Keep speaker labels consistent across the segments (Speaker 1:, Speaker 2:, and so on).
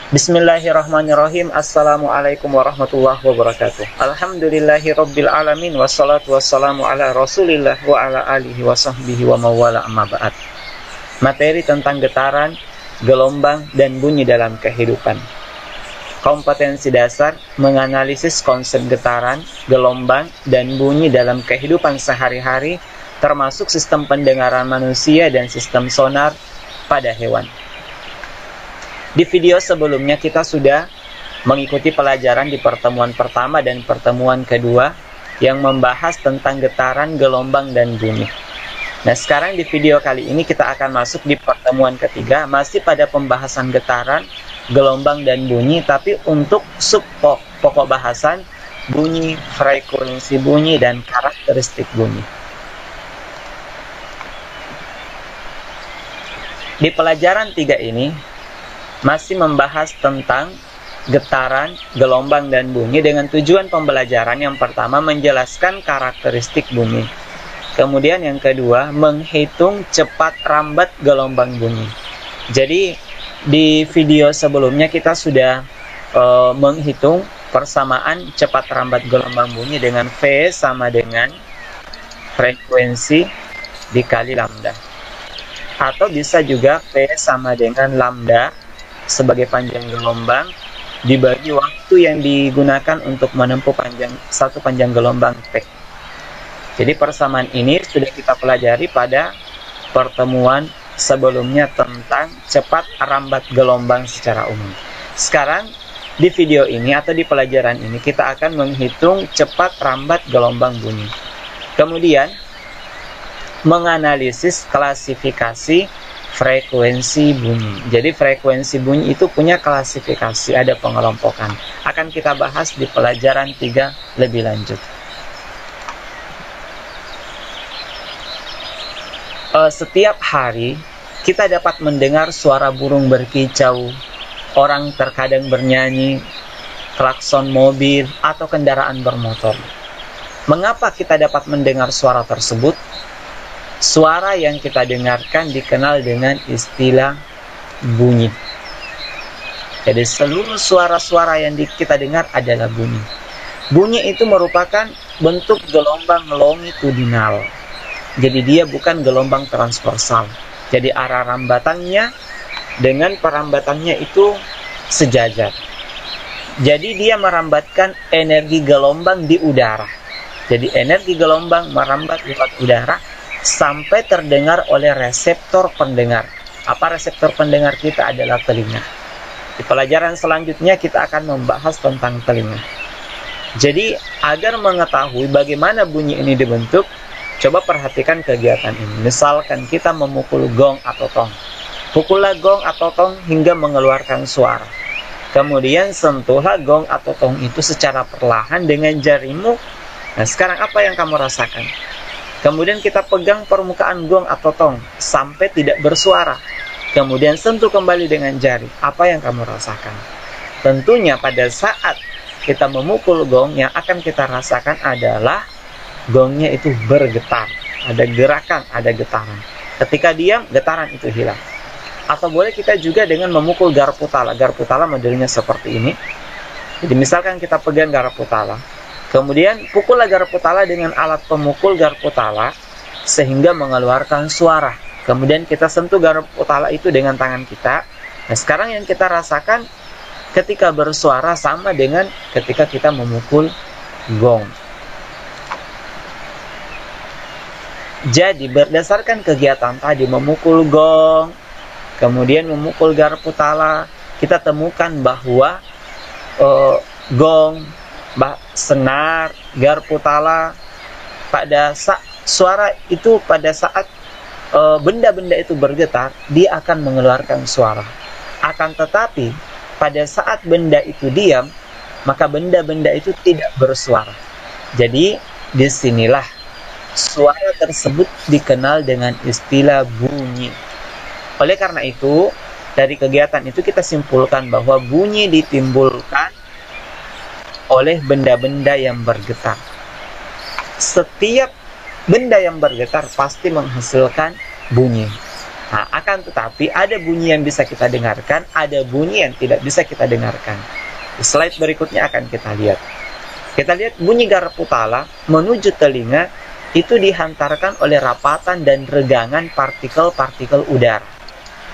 Speaker 1: Bismillahirrahmanirrahim. Assalamualaikum warahmatullahi wabarakatuh. Alhamdulillahi rabbil alamin. Wassalatu wassalamu ala rasulillah wa ala alihi wa sahbihi wa mawala amma ba'd. Materi tentang getaran, gelombang, dan bunyi dalam kehidupan. Kompetensi dasar menganalisis konsep getaran, gelombang, dan bunyi dalam kehidupan sehari-hari, termasuk sistem pendengaran manusia dan sistem sonar pada hewan. Di video sebelumnya kita sudah mengikuti pelajaran di pertemuan pertama dan pertemuan kedua yang membahas tentang getaran, gelombang, dan bunyi. Nah, sekarang di video kali ini kita akan masuk di pertemuan ketiga, masih pada pembahasan getaran, gelombang, dan bunyi, tapi untuk pokok bahasan bunyi, frekuensi bunyi, dan karakteristik bunyi. Di pelajaran 3 ini masih membahas tentang getaran, gelombang, dan bunyi dengan tujuan pembelajaran yang pertama menjelaskan karakteristik bunyi. Kemudian yang kedua menghitung cepat rambat gelombang bunyi. Jadi di video sebelumnya kita sudah menghitung persamaan cepat rambat gelombang bunyi dengan V sama dengan frekuensi dikali lambda. Atau bisa juga V sama dengan lambda sebagai panjang gelombang dibagi waktu yang digunakan untuk menempuh satu panjang gelombang T. Jadi persamaan ini sudah kita pelajari pada pertemuan sebelumnya tentang cepat rambat gelombang secara umum. Sekarang di video ini atau di pelajaran ini kita akan menghitung cepat rambat gelombang bunyi. Kemudian menganalisis klasifikasi frekuensi bunyi. Jadi frekuensi bunyi itu punya klasifikasi, ada pengelompokan. Akan kita bahas di pelajaran 3 lebih lanjut. Setiap hari kita dapat mendengar suara burung berkicau, orang terkadang bernyanyi, klakson mobil, atau kendaraan bermotor. Mengapa kita dapat mendengar suara tersebut? Suara yang kita dengarkan dikenal dengan istilah bunyi. Jadi seluruh suara-suara yang kita dengar adalah bunyi. Bunyi itu merupakan bentuk gelombang longitudinal. Jadi dia bukan gelombang transversal. Jadi arah rambatannya dengan perambatannya itu sejajar. Jadi dia merambatkan energi gelombang di udara. Jadi energi gelombang merambat lewat udara sampai terdengar oleh reseptor pendengar. Apa reseptor pendengar kita? Adalah telinga. Di pelajaran selanjutnya kita akan membahas tentang telinga. Jadi agar mengetahui bagaimana bunyi ini dibentuk, coba perhatikan kegiatan ini. Misalkan kita memukul gong atau tong. Pukullah gong atau tong hingga mengeluarkan suara. Kemudian sentuhlah gong atau tong itu secara perlahan dengan jarimu. Nah, sekarang apa yang kamu rasakan? Kemudian kita pegang permukaan gong atau tong sampai tidak bersuara. Kemudian sentuh kembali dengan jari. Apa yang kamu rasakan? Tentunya pada saat kita memukul gong, yang akan kita rasakan adalah gongnya itu bergetar. Ada gerakan, ada getaran. Ketika diam, getaran itu hilang. Atau boleh kita juga dengan memukul garpu tala. Garpu tala modelnya seperti ini. Jadi misalkan kita pegang garpu tala. Kemudian pukullah garpu tala dengan alat pemukul garpu tala sehingga mengeluarkan suara. Kemudian kita sentuh garpu tala itu dengan tangan kita. Nah, sekarang yang kita rasakan ketika bersuara sama dengan ketika kita memukul gong. Jadi berdasarkan kegiatan tadi memukul gong, kemudian memukul garpu tala, kita temukan bahwa gong, senar, garpu tala, pada saat suara itu, pada saat benda-benda itu bergetar, dia akan mengeluarkan suara. Akan tetapi pada saat benda itu diam, maka benda-benda itu tidak bersuara. Jadi disinilah suara tersebut dikenal dengan istilah bunyi. Oleh karena itu, dari kegiatan itu kita simpulkan bahwa bunyi ditimbulkan oleh benda-benda yang bergetar. Setiap benda yang bergetar pasti menghasilkan bunyi. Nah, akan tetapi ada bunyi yang bisa kita dengarkan, ada bunyi yang tidak bisa kita dengarkan. Di slide berikutnya akan kita lihat. Kita lihat bunyi garpu tala menuju telinga itu dihantarkan oleh rapatan dan regangan partikel-partikel udara.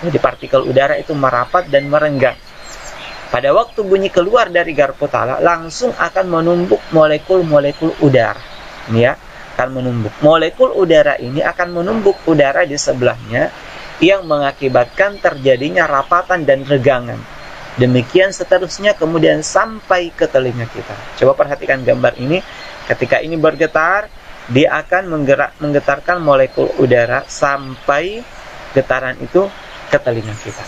Speaker 1: Jadi partikel udara itu merapat dan merenggang. Pada waktu bunyi keluar dari garpu tala, langsung akan menumbuk molekul-molekul udara. Ini ya, akan menumbuk. Molekul udara ini akan menumbuk udara di sebelahnya, yang mengakibatkan terjadinya rapatan dan regangan. Demikian seterusnya kemudian sampai ke telinga kita. Coba perhatikan gambar ini. Ketika ini bergetar, dia akan menggetarkan molekul udara sampai getaran itu ke telinga kita.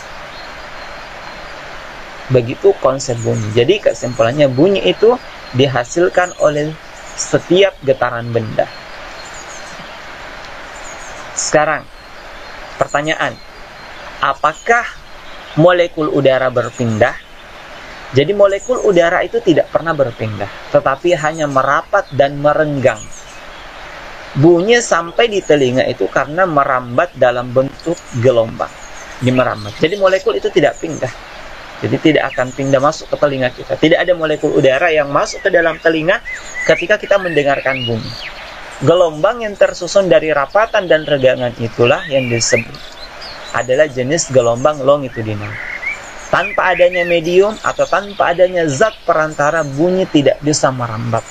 Speaker 1: Begitu konsep bunyi. Jadi kesimpulannya, bunyi itu dihasilkan oleh setiap getaran benda. Sekarang pertanyaan, apakah molekul udara berpindah? Jadi molekul udara itu tidak pernah berpindah, tetapi hanya merapat dan merenggang. Bunyi sampai di telinga itu karena merambat dalam bentuk gelombang. Merambat. Jadi molekul itu tidak pindah. Jadi tidak akan pindah masuk ke telinga kita. Tidak ada molekul udara yang masuk ke dalam telinga ketika kita mendengarkan bunyi. Gelombang yang tersusun dari rapatan dan regangan itulah yang disebut adalah jenis gelombang longitudinal. Tanpa adanya medium atau tanpa adanya zat perantara, bunyi tidak bisa merambat.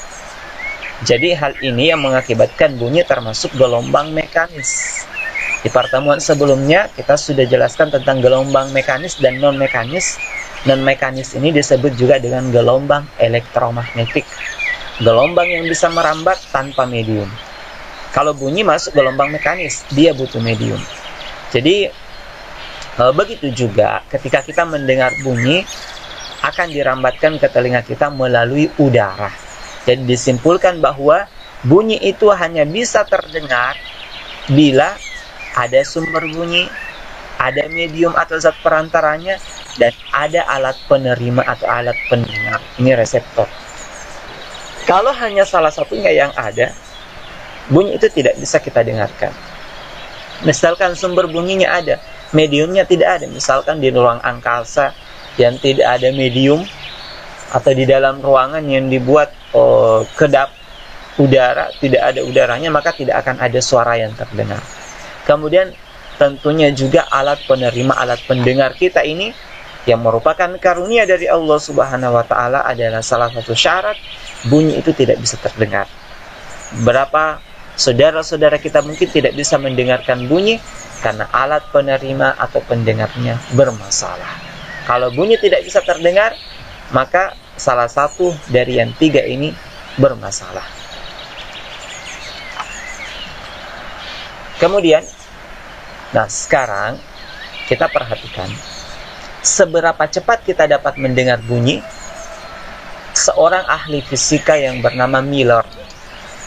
Speaker 1: Jadi hal ini yang mengakibatkan bunyi termasuk gelombang mekanis. Di pertemuan sebelumnya kita sudah jelaskan tentang gelombang mekanis dan non-mekanis. Non-mekanis ini disebut juga dengan gelombang elektromagnetik. Gelombang yang bisa merambat tanpa medium. Kalau bunyi masuk gelombang mekanis, dia butuh medium. Jadi begitu juga ketika kita mendengar bunyi, akan dirambatkan ke telinga kita melalui udara. Jadi disimpulkan bahwa bunyi itu hanya bisa terdengar bila ada sumber bunyi, ada medium atau zat perantaranya, dan ada alat penerima atau alat pendengar. Ini reseptor. Kalau hanya salah satunya yang ada, bunyi itu tidak bisa kita dengarkan. Misalkan sumber bunyinya ada, mediumnya tidak ada. Misalkan di ruang angkasa yang tidak ada medium, atau di dalam ruangan yang dibuat kedap udara, tidak ada udaranya, maka tidak akan ada suara yang terdengar. Kemudian tentunya juga alat penerima, alat pendengar kita ini yang merupakan karunia dari Allah Subhanahu wa Ta'ala adalah salah satu syarat bunyi itu tidak bisa terdengar. Berapa saudara-saudara kita mungkin tidak bisa mendengarkan bunyi karena alat penerima atau pendengarnya bermasalah. Kalau bunyi tidak bisa terdengar, maka salah satu dari yang tiga ini bermasalah. Kemudian, nah sekarang kita perhatikan seberapa cepat kita dapat mendengar bunyi. Seorang ahli fisika yang bernama Miller,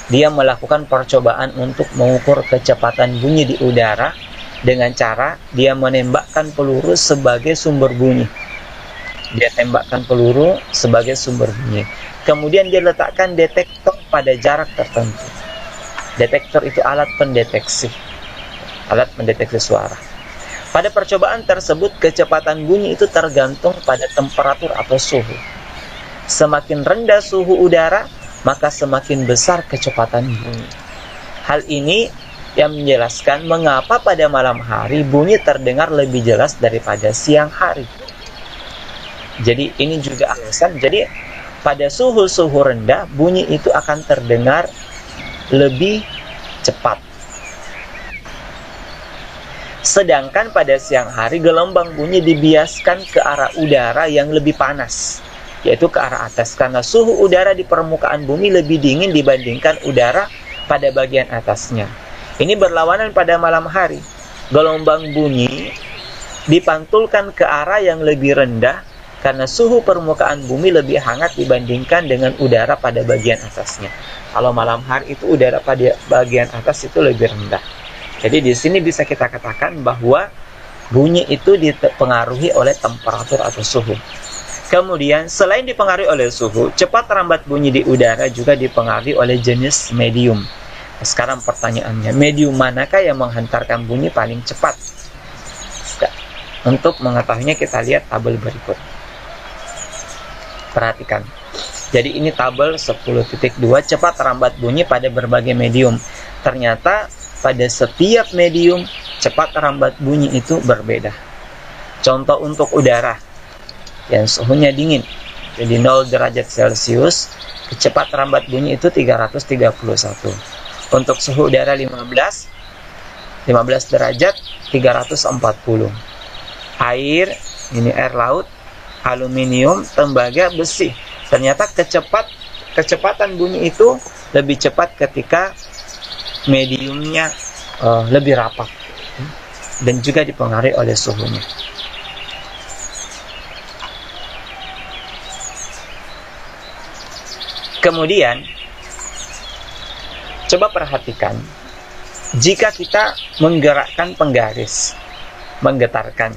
Speaker 1: dia melakukan percobaan untuk mengukur kecepatan bunyi di udara dengan cara dia menembakkan peluru sebagai sumber bunyi. Dia tembakkan peluru sebagai sumber bunyi. Kemudian dia letakkan detektor pada jarak tertentu. Detektor itu alat pendeteksi suara. Pada percobaan tersebut, kecepatan bunyi itu tergantung pada temperatur atau suhu. Semakin rendah suhu udara, maka semakin besar kecepatan bunyi. Hal ini yang menjelaskan mengapa pada malam hari bunyi terdengar lebih jelas daripada siang hari. Jadi ini juga alasan. Jadi pada suhu-suhu rendah, bunyi itu akan terdengar lebih cepat. Sedangkan pada siang hari, gelombang bunyi dibiaskan ke arah udara yang lebih panas, yaitu ke arah atas, karena suhu udara di permukaan bumi lebih dingin dibandingkan udara pada bagian atasnya. Ini berlawanan pada malam hari. Gelombang bunyi dipantulkan ke arah yang lebih rendah karena suhu permukaan bumi lebih hangat dibandingkan dengan udara pada bagian atasnya. Kalau malam hari itu udara pada bagian atas itu lebih rendah. Jadi di sini bisa kita katakan bahwa bunyi itu dipengaruhi oleh temperatur atau suhu. Kemudian selain dipengaruhi oleh suhu, cepat rambat bunyi di udara juga dipengaruhi oleh jenis medium. Sekarang pertanyaannya, medium manakah yang menghantarkan bunyi paling cepat? Untuk mengetahuinya kita lihat tabel berikut. Perhatikan. Jadi ini tabel 10.2 cepat rambat bunyi pada berbagai medium. Ternyata pada setiap medium cepat rambat bunyi itu berbeda. Contoh untuk udara yang suhunya dingin, jadi 0 derajat Celcius, cepat rambat bunyi itu 331. Untuk suhu udara 15 derajat 340. Air, ini air laut, aluminium, tembaga, besi. Ternyata kecepatan bunyi itu lebih cepat ketika mediumnya lebih rapat dan juga dipengaruhi oleh suhunya. Kemudian coba perhatikan, jika kita menggerakkan penggaris, menggetarkan.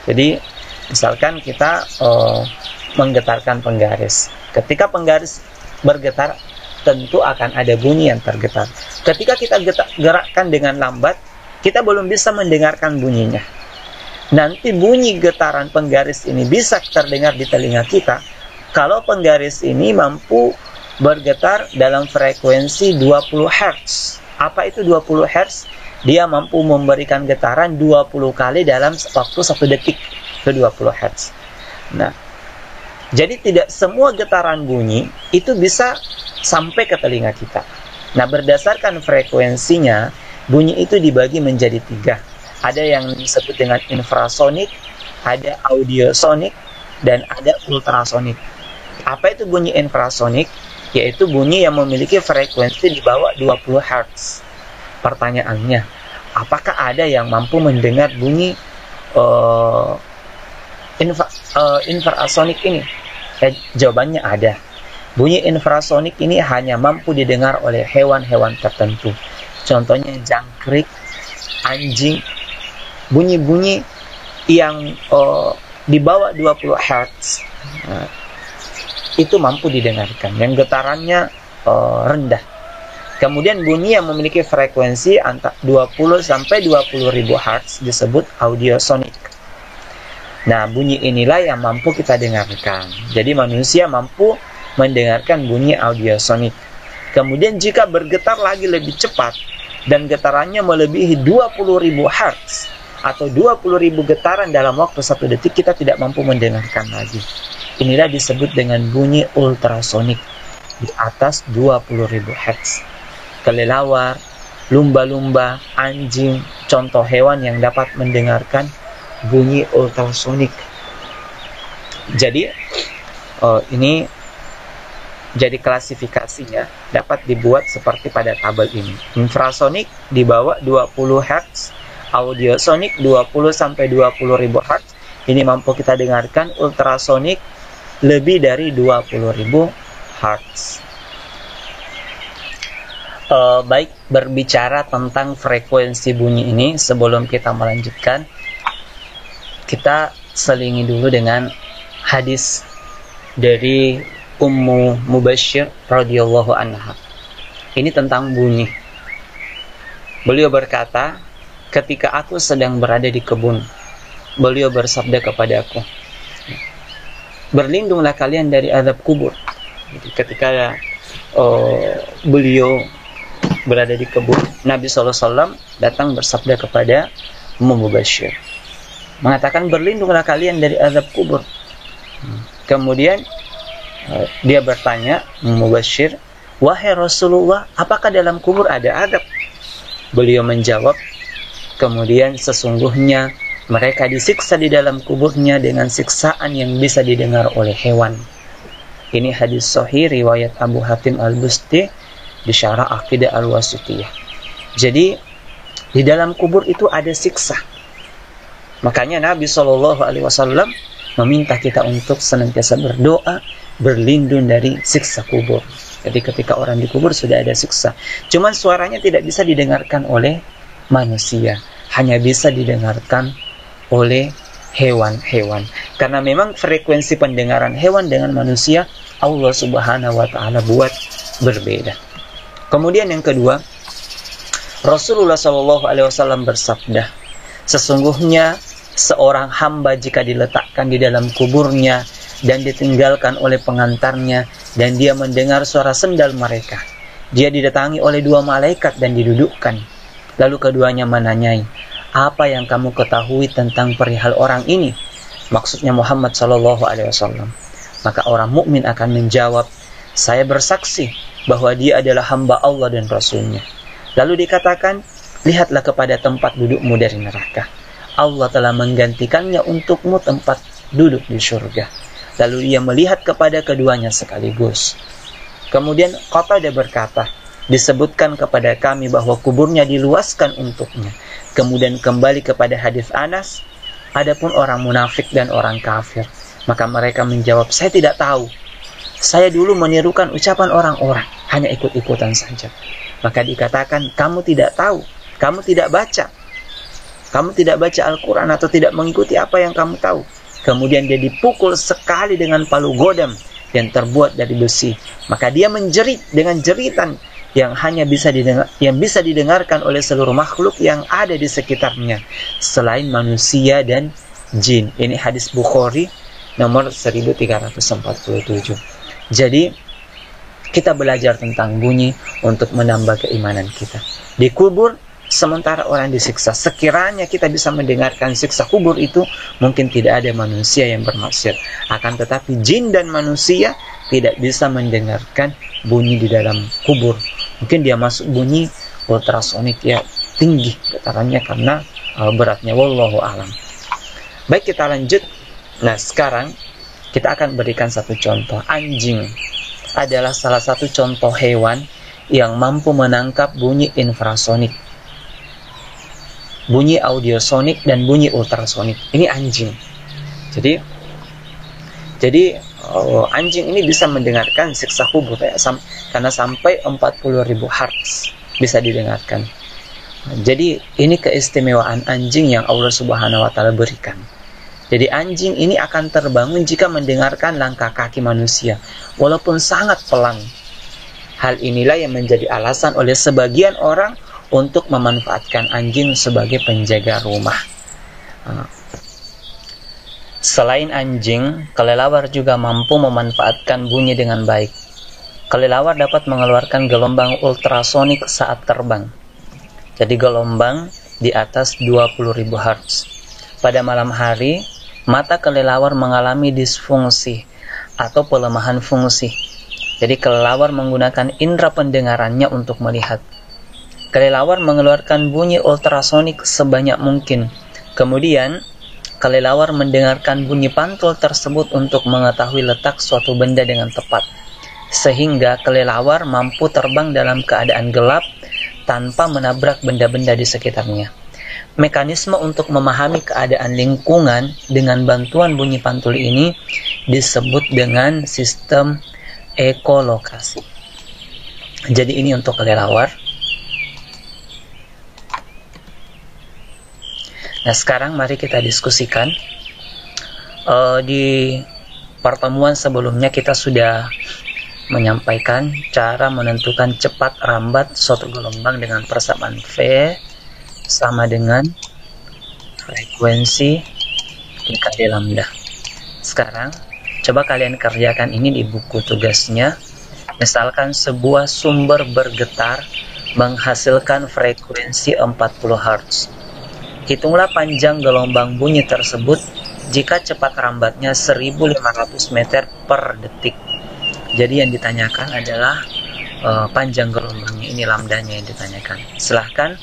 Speaker 1: Jadi misalkan kita menggetarkan penggaris. Ketika penggaris bergetar, tentu akan ada bunyi yang tergetar. Ketika kita gerakkan dengan lambat, kita belum bisa mendengarkan bunyinya. Nanti bunyi getaran penggaris ini bisa terdengar di telinga kita kalau penggaris ini mampu bergetar dalam frekuensi 20 Hz. Apa itu 20 Hz? Dia mampu memberikan getaran 20 kali dalam waktu 1 detik ke 20 Hz. Nah, jadi tidak semua getaran bunyi itu bisa sampai ke telinga kita. Nah, berdasarkan frekuensinya, bunyi itu dibagi menjadi 3. Ada yang disebut dengan infrasonik, ada audiosonik, dan ada ultrasonik. Apa itu bunyi infrasonik? Yaitu bunyi yang memiliki frekuensi di bawah 20 Hz. Pertanyaannya, apakah ada yang mampu mendengar bunyi infrasonik ini? Jawabannya ada. Bunyi infrasonik ini hanya mampu didengar oleh hewan-hewan tertentu. Contohnya jangkrik, anjing. Bunyi-bunyi yang di bawah 20 Hz itu mampu didengarkan, yang getarannya rendah. Kemudian bunyi yang memiliki frekuensi antara 20 sampai 20.000 Hz disebut audiosonik. Nah, bunyi inilah yang mampu kita dengarkan. Jadi manusia mampu mendengarkan bunyi audiosonik. Kemudian jika bergetar lagi lebih cepat dan getarannya melebihi 20.000 Hz atau 20.000 getaran dalam waktu 1 detik, kita tidak mampu mendengarkan lagi. Inilah disebut dengan bunyi ultrasonik di atas 20.000 Hz. Kelelawar, lumba-lumba, anjing, contoh hewan yang dapat mendengarkan bunyi ultrasonik. Jadi ini jadi klasifikasinya dapat dibuat seperti pada tabel ini. Infrasonik di bawah 20 Hz, audiosonik 20 sampai 20.000 Hz. Ini mampu kita dengarkan. Ultrasonik lebih dari 20.000 Hz. Baik, berbicara tentang frekuensi bunyi ini, sebelum kita melanjutkan, kita selingi dulu dengan hadis dari Ummu Mubashir radhiyallahu anha. Ini tentang bunyi. Beliau berkata, ketika aku sedang berada di kebun, beliau bersabda kepadaku, berlindunglah kalian dari azab kubur. Jadi ketika beliau berada di kebun, Nabi SAW datang bersabda kepada Ummu Mubashir, mengatakan berlindunglah kalian dari azab kubur. Kemudian dia bertanya, Ummu Mubashir, wahai Rasulullah, apakah dalam kubur ada azab? Beliau menjawab, kemudian sesungguhnya mereka disiksa di dalam kuburnya dengan siksaan yang bisa didengar oleh hewan. Ini hadis sahih riwayat Abu Hatim Al-Busti di Syarah Aqidah Al-Wasithiyah. Jadi di dalam kubur itu ada siksa. Makanya Nabi SAW meminta kita untuk senantiasa berdoa, berlindung dari siksa kubur. Jadi ketika orang di kubur sudah ada siksa. Cuman suaranya tidak bisa didengarkan oleh manusia, hanya bisa didengarkan oleh hewan-hewan. Karena memang frekuensi pendengaran hewan dengan manusia Allah Subhanahu wa taala buat berbeda. Kemudian yang kedua, Rasulullah SAW bersabda, sesungguhnya Seorang hamba jika diletakkan di dalam kuburnya dan ditinggalkan oleh pengantarnya, dan dia mendengar suara sendal mereka, dia didatangi oleh dua malaikat dan didudukkan. Lalu keduanya menanyai, apa yang kamu ketahui tentang perihal orang ini? Maksudnya Muhammad SAW. Maka orang mukmin akan menjawab, saya bersaksi bahwa dia adalah hamba Allah dan Rasulnya. Lalu dikatakan, lihatlah kepada tempat dudukmu dari neraka. Allah telah menggantikannya untukmu tempat duduk di surga. Lalu ia melihat kepada keduanya sekaligus. Kemudian Qatadah berkata, disebutkan kepada kami bahwa kuburnya diluaskan untuknya. Kemudian kembali kepada hadis Anas, adapun orang munafik dan orang kafir, maka mereka menjawab, saya tidak tahu. Saya dulu menirukan ucapan orang-orang, hanya ikut-ikutan saja. Maka dikatakan, kamu tidak tahu, kamu tidak baca. Kamu tidak baca Al-Quran atau tidak mengikuti apa yang kamu tahu. Kemudian dia dipukul sekali dengan palu godam yang terbuat dari besi. Maka dia menjerit dengan jeritan yang bisa didengarkan oleh seluruh makhluk yang ada di sekitarnya selain manusia dan jin. Ini hadis Bukhari nomor 1347. Jadi kita belajar tentang bunyi untuk menambah keimanan kita. Di kubur sementara orang disiksa, sekiranya kita bisa mendengarkan siksa kubur itu, mungkin tidak ada manusia yang bermaksiat. Akan tetapi jin dan manusia tidak bisa mendengarkan bunyi di dalam kubur. Mungkin dia masuk bunyi ultrasonik ya, tinggi getarannya karena beratnya, wallahu alam. Baik, kita lanjut. Nah, sekarang kita akan berikan satu contoh. Anjing adalah salah satu contoh hewan yang mampu menangkap bunyi infrasonik, bunyi audiosonik, dan bunyi ultrasonik. Ini anjing. Jadi anjing ini bisa mendengarkan siksa kubur ya, karena sampai 40.000 Hz bisa didengarkan. Jadi ini keistimewaan anjing yang Allah Subhanahu wa taala berikan. Jadi anjing ini akan terbangun jika mendengarkan langkah kaki manusia, walaupun sangat pelan. Hal inilah yang menjadi alasan oleh sebagian orang untuk memanfaatkan anjing sebagai penjaga rumah. Selain anjing, kelelawar juga mampu memanfaatkan bunyi dengan baik. Kelelawar dapat mengeluarkan gelombang ultrasonik saat terbang. Jadi gelombang di atas 20.000 Hz. Pada malam hari, mata kelelawar mengalami disfungsi atau pelemahan fungsi. Jadi kelelawar menggunakan indera pendengarannya untuk melihat. Kelelawar mengeluarkan bunyi ultrasonik sebanyak mungkin. Kemudian, kelelawar mendengarkan bunyi pantul tersebut untuk mengetahui letak suatu benda dengan tepat. Sehingga kelelawar mampu terbang dalam keadaan gelap tanpa menabrak benda-benda di sekitarnya. Mekanisme untuk memahami keadaan lingkungan dengan bantuan bunyi pantul ini disebut dengan sistem ekolokasi. Jadi ini untuk kelelawar. Nah, sekarang mari kita diskusikan. Di pertemuan sebelumnya kita sudah menyampaikan cara menentukan cepat rambat suatu gelombang dengan persamaan V sama dengan frekuensi PKD lambda. Sekarang coba kalian kerjakan ini di buku tugasnya. Misalkan sebuah sumber bergetar menghasilkan frekuensi 40 Hz. Hitunglah panjang gelombang bunyi tersebut jika cepat rambatnya 1500 meter per detik. Jadi yang ditanyakan adalah panjang gelombangnya, ini lambdanya yang ditanyakan. Silahkan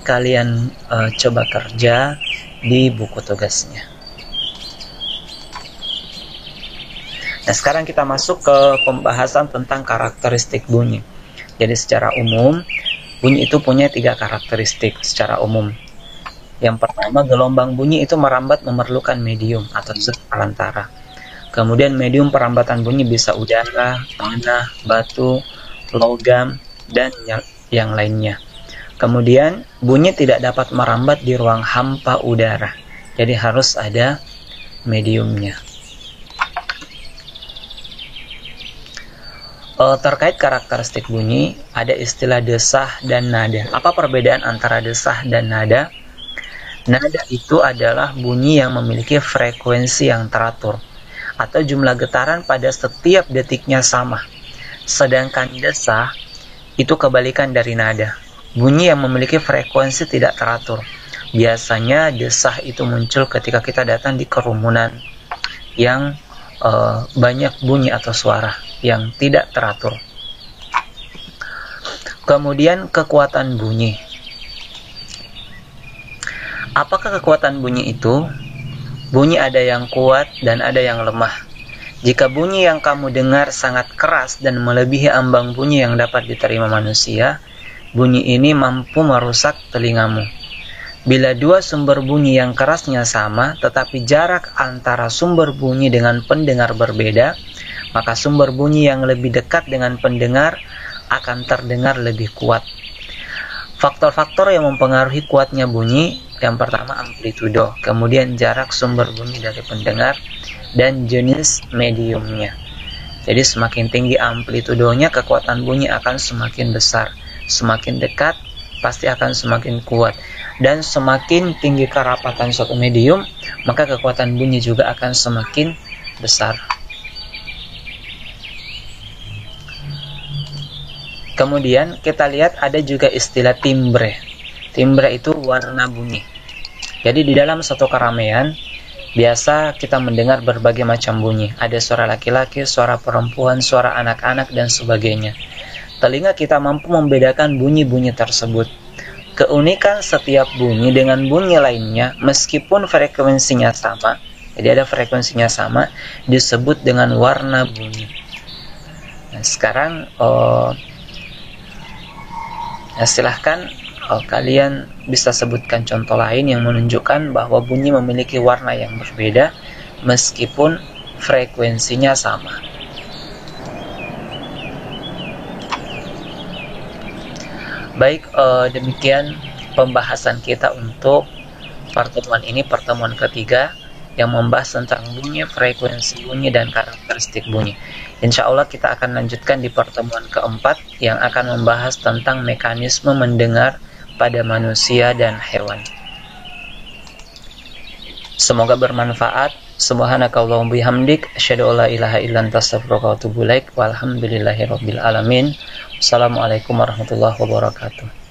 Speaker 1: kalian coba kerja di buku tugasnya. Nah, sekarang kita masuk ke pembahasan tentang karakteristik bunyi. Jadi secara umum, bunyi itu punya 3 karakteristik secara umum. Yang pertama, gelombang bunyi itu merambat memerlukan medium atau perantara. Kemudian medium perambatan bunyi bisa udara, tanah, batu, logam, dan yang lainnya. Kemudian bunyi tidak dapat merambat di ruang hampa udara. Jadi harus ada mediumnya. Terkait karakteristik bunyi, ada istilah desah dan nada. Apa perbedaan antara desah dan nada? Nada itu adalah bunyi yang memiliki frekuensi yang teratur, atau jumlah getaran pada setiap detiknya sama. Sedangkan desah itu kebalikan dari nada. Bunyi yang memiliki frekuensi tidak teratur. Biasanya desah itu muncul ketika kita datang di kerumunan yang banyak bunyi atau suara yang tidak teratur. Kemudian kekuatan bunyi. Apakah kekuatan bunyi itu? Bunyi ada yang kuat dan ada yang lemah. Jika bunyi yang kamu dengar sangat keras dan melebihi ambang bunyi yang dapat diterima manusia, bunyi ini mampu merusak telingamu. Bila dua sumber bunyi yang kerasnya sama, tetapi jarak antara sumber bunyi dengan pendengar berbeda, maka sumber bunyi yang lebih dekat dengan pendengar akan terdengar lebih kuat. Faktor-faktor yang mempengaruhi kuatnya bunyi, yang pertama amplitudo, kemudian jarak sumber bunyi dari pendengar, dan jenis mediumnya. Jadi semakin tinggi amplitudonya, kekuatan bunyi akan semakin besar. Semakin dekat, pasti akan semakin kuat. Dan semakin tinggi kerapatan suatu medium, maka kekuatan bunyi juga akan semakin besar. Kemudian kita lihat ada juga istilah timbre. Timbre itu warna bunyi. Jadi di dalam satu keramaian, biasa kita mendengar berbagai macam bunyi. Ada suara laki-laki, suara perempuan, suara anak-anak, dan sebagainya. Telinga kita mampu membedakan bunyi-bunyi tersebut. Keunikan setiap bunyi dengan bunyi lainnya, meskipun frekuensinya sama, jadi ada frekuensinya sama, disebut dengan warna bunyi. Nah, sekarang silahkan kalian bisa sebutkan contoh lain yang menunjukkan bahwa bunyi memiliki warna yang berbeda meskipun frekuensinya sama. Baik, demikian pembahasan kita untuk pertemuan ini, pertemuan ketiga yang membahas tentang bunyi, frekuensi bunyi, dan karakteristik bunyi. Insya Allah kita akan lanjutkan di pertemuan keempat yang akan membahas tentang mekanisme mendengar pada manusia dan hewan. Semoga bermanfaat. Subhanakallahumma bihamdik, asyhadu an la ilaha illa anta, astaghfiruka wa atubu ilaik. Walhamdulillahirabbil alamin. Assalamualaikum warahmatullahi wabarakatuh.